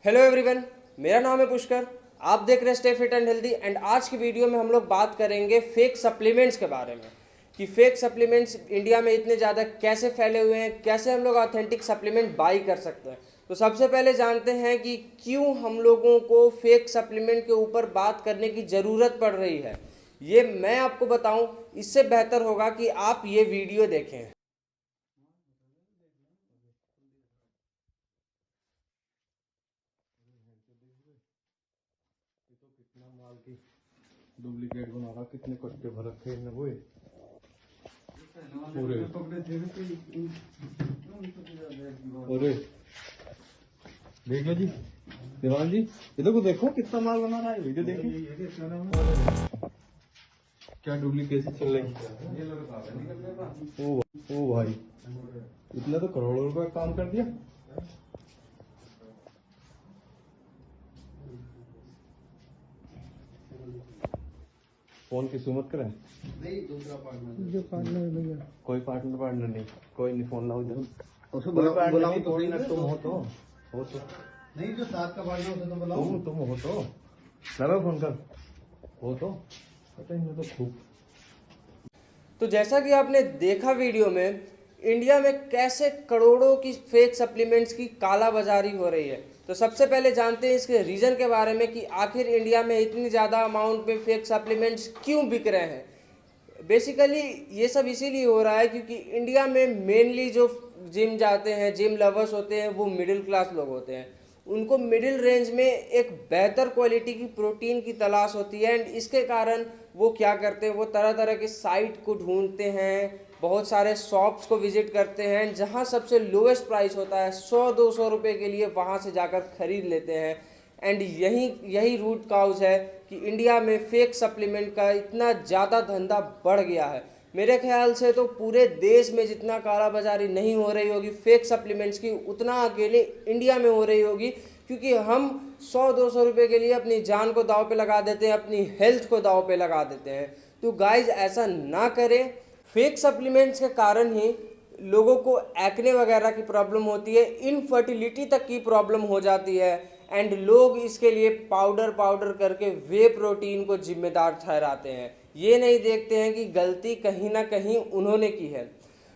Hello everyone, मेरा नाम है पुष्कर। आप देख रहे हैं stay fit and healthy. And आज की वीडियो में हम लोग बात करेंगे फेक सप्लीमेंट्स के बारे में कि फेक सप्लीमेंट्स इंडिया में इतने ज़्यादा कैसे फैले हुए हैं, कैसे हम लोग ऑथेंटिक सप्लीमेंट बाई कर सकते हैं। तो सबसे पहले जानते हैं कि क्यों हम लोगों को फेक सप्लीमेंट के ऊपर बात करने की ज़रूरत पड़ रही है। ये मैं आपको बताऊं, इससे बेहतर होगा कि आप ये वीडियो देखें। कितना माल की डुप्लीकेट बना रहा, कितने कट्टे भर रखे इनने वो पूरे। अरे देख लो जी, दीवान जी, इधर को देखो कितना माल बना रहा है। वीडियो देखिए क्या डुप्लीकेशन चल रही है। ओ भाई, इतना तो करोड़ों रुपए काम कर दिया। फोन की सुमत करें नहीं, दूसरा पार्टनर जो पार्टनर भैया, कोई पार्टनर नहीं, कोई नहीं। फोन लाओ इधर। उसको बुलाओ तो सही ना, तुम हो तो नहीं, जो साथ का पार्टनर उसे तो बुलाओ। तुम हो तो लगा फोन कर हो तो पता ही नहीं तो खूब। तो जैसा कि आपने देखा वीडियो में, इंडिया में कैसे करोड़ों की फेक सप्लीमेंट्स की कालाबाजारी हो रही है। तो सबसे पहले जानते हैं इसके रीज़न के बारे में कि आखिर इंडिया में इतनी ज़्यादा अमाउंट में फेक सप्लीमेंट्स क्यों बिक रहे हैं। बेसिकली ये सब इसीलिए हो रहा है क्योंकि इंडिया में मेनली जो जिम जाते हैं, जिम लवर्स होते हैं, वो मिडिल क्लास लोग होते हैं। उनको मिडिल रेंज में एक बेहतर क्वालिटी की प्रोटीन की तलाश होती है। एंड इसके कारण वो क्या करते हैं, वो तरह तरह की साइट को ढूंढते हैं, बहुत सारे शॉप्स को विजिट करते हैं, जहां सबसे लोएस्ट प्राइस होता है 100-200 रुपये के लिए वहां से जाकर खरीद लेते हैं। एंड यही रूट काउज है कि इंडिया में फेक सप्लीमेंट का इतना ज़्यादा धंधा बढ़ गया है। मेरे ख्याल से तो पूरे देश में जितना कालाबाजारी नहीं हो रही होगी फेक सप्लीमेंट्स की, उतना अकेले इंडिया में हो रही होगी, क्योंकि हम 100-200 रुपये के लिए अपनी जान को दांव पे लगा देते हैं, अपनी हेल्थ को दांव पे लगा देते हैं। तो गाइज ऐसा ना करें। फेक सप्लीमेंट्स के कारण ही लोगों को एक्ने वगैरह की प्रॉब्लम होती है, इनफर्टिलिटी तक की प्रॉब्लम हो जाती है। एंड लोग इसके लिए पाउडर करके वे प्रोटीन को जिम्मेदार ठहराते हैं। ये नहीं देखते हैं कि गलती कहीं ना कहीं उन्होंने की है।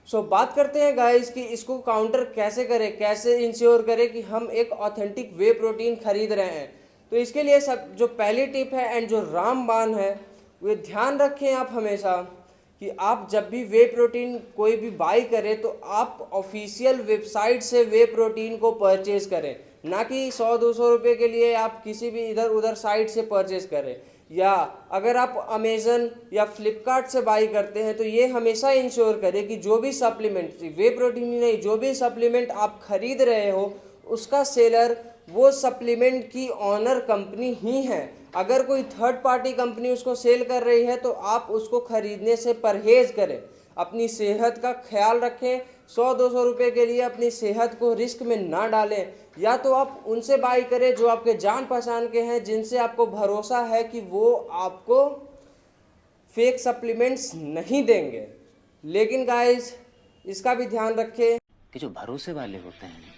सो बात करते हैं गाइस कि इसको काउंटर कैसे करें, कैसे इंश्योर करें कि हम एक ऑथेंटिक वे प्रोटीन खरीद रहे हैं। तो इसके लिए सब जो पहली टिप है एंड जो रामबाण है, वो ध्यान रखें आप हमेशा कि आप जब भी वे प्रोटीन कोई भी बाई करें तो आप ऑफिशियल वेबसाइट से वे प्रोटीन को परचेज करें, ना कि 100-200 रुपये के लिए आप किसी भी इधर उधर साइट से परचेज करें। या अगर आप अमेज़न या फ्लिपकार्ट से बाई करते हैं तो ये हमेशा इंश्योर करें कि जो भी सप्लीमेंट, वे प्रोटीन ही नहीं, जो भी सप्लीमेंट आप खरीद रहे हो उसका सेलर वो सप्लीमेंट की ऑनर कंपनी ही है। अगर कोई थर्ड पार्टी कंपनी उसको सेल कर रही है तो आप उसको खरीदने से परहेज करें, अपनी सेहत का ख्याल रखें। 100-200 रुपये के लिए अपनी सेहत को रिस्क में ना डालें। या तो आप उनसे बाई करें जो आपके जान पहचान के हैं, जिनसे आपको भरोसा है कि वो आपको फेक सप्लीमेंट्स नहीं देंगे। लेकिन गाइस इसका भी ध्यान रखें कि जो भरोसे वाले होते हैं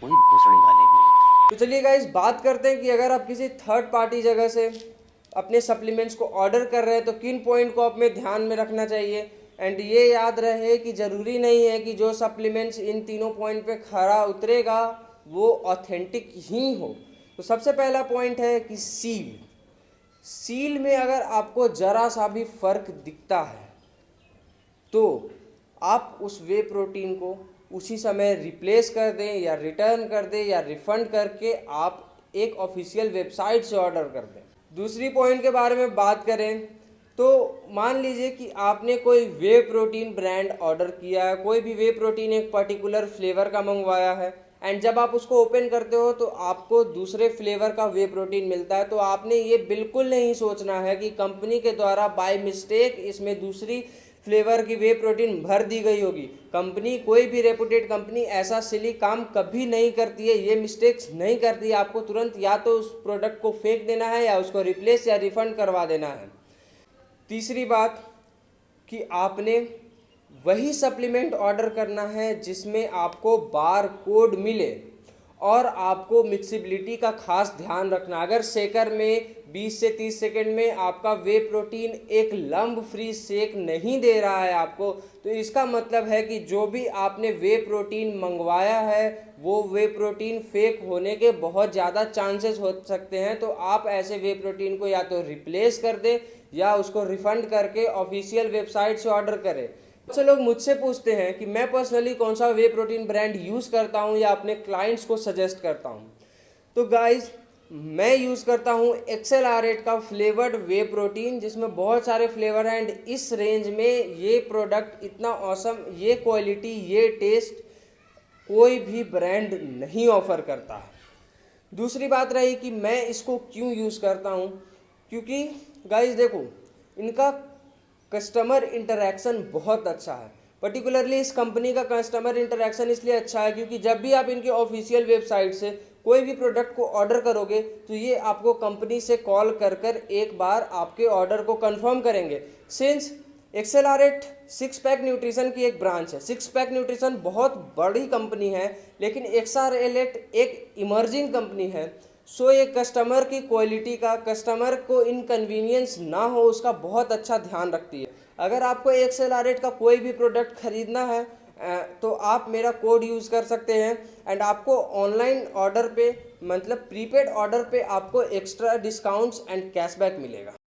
वही भोसड़ी वाले भी होते हैं। तो चलिए गाइस बात करते हैं कि अगर आप किसी थर्ड पार्टी जगह से अपने सप्लीमेंट्स को ऑर्डर कर रहे हैं तो किन पॉइंट को अपने ध्यान में रखना चाहिए। एंड ये याद रहे कि ज़रूरी नहीं है कि जो सप्लीमेंट्स इन तीनों पॉइंट पे खरा उतरेगा वो ऑथेंटिक ही हो। तो सबसे पहला पॉइंट है कि सील में अगर आपको ज़रा सा भी फ़र्क दिखता है तो आप उस वे प्रोटीन को उसी समय रिप्लेस कर दें या रिटर्न कर दें या रिफ़ंड करके आप एक ऑफिशियल वेबसाइट से ऑर्डर कर दें। दूसरी पॉइंट के बारे में बात करें तो मान लीजिए कि आपने कोई वे प्रोटीन ब्रांड ऑर्डर किया है, कोई भी वे प्रोटीन एक पर्टिकुलर फ्लेवर का मंगवाया है, एंड जब आप उसको ओपन करते हो तो आपको दूसरे फ्लेवर का वे प्रोटीन मिलता है। तो आपने ये बिल्कुल नहीं सोचना है कि कंपनी के द्वारा बाय मिस्टेक इसमें दूसरी फ्लेवर की वे प्रोटीन भर दी गई होगी। कंपनी, कोई भी रेपुटेड कंपनी ऐसा सिली काम कभी नहीं करती है, ये मिस्टेक्स नहीं करती है। आपको तुरंत या तो उस प्रोडक्ट को फेंक देना है या उसको रिप्लेस या रिफंड करवा देना है। तीसरी बात कि आपने वही सप्लीमेंट ऑर्डर करना है जिसमें आपको बार कोड मिले और आपको मिक्सिबिलिटी का खास ध्यान रखना। अगर शेकर में 20 से 30 सेकंड में आपका वे प्रोटीन एक लंब फ्री शेक नहीं दे रहा है आपको, तो इसका मतलब है कि जो भी आपने वे प्रोटीन मंगवाया है वो वे प्रोटीन फेक होने के बहुत ज़्यादा चांसेस हो सकते हैं। तो आप ऐसे वे प्रोटीन को या तो रिप्लेस कर दें या उसको रिफंड करके ऑफिशियल वेबसाइट से ऑर्डर करें। बहुत से लोग मुझसे पूछते हैं कि मैं पर्सनली कौन सा वे प्रोटीन ब्रांड यूज़ करता हूं या अपने क्लाइंट्स को सजेस्ट करता हूं। तो गाइज, मैं यूज़ करता हूं XLR8 का फ्लेवर्ड वे प्रोटीन, जिसमें बहुत सारे फ्लेवर हैं। एंड इस रेंज में ये प्रोडक्ट इतना ऑसम, ये क्वालिटी, ये टेस्ट कोई भी ब्रांड नहीं ऑफर करता है। दूसरी बात रही कि मैं इसको क्यों यूज़ करता हूं, क्योंकि गाइज देखो, इनका कस्टमर इंटरेक्शन बहुत अच्छा है। पर्टिकुलरली इस कंपनी का कस्टमर इंटरेक्शन इसलिए अच्छा है क्योंकि जब भी आप इनके ऑफिशियल वेबसाइट से कोई भी प्रोडक्ट को ऑर्डर करोगे तो ये आपको कंपनी से कॉल कर कर एक बार आपके ऑर्डर को कंफर्म करेंगे। Since XLR8 six pack nutrition की एक ब्रांच है, सिक्स पैक न्यूट्रिशन बहुत बड़ी कंपनी है, लेकिन XLR8 एक इमर्जिंग कंपनी है। सो ये कस्टमर की क्वालिटी का, कस्टमर को इनकन्वीनियंस ना हो उसका बहुत अच्छा ध्यान रखती है। अगर आपको XLR8 का कोई भी प्रोडक्ट खरीदना है तो आप मेरा कोड यूज़ कर सकते हैं एंड आपको ऑनलाइन ऑर्डर पे, मतलब प्रीपेड ऑर्डर पे आपको एक्स्ट्रा डिस्काउंट्स एंड कैशबैक मिलेगा।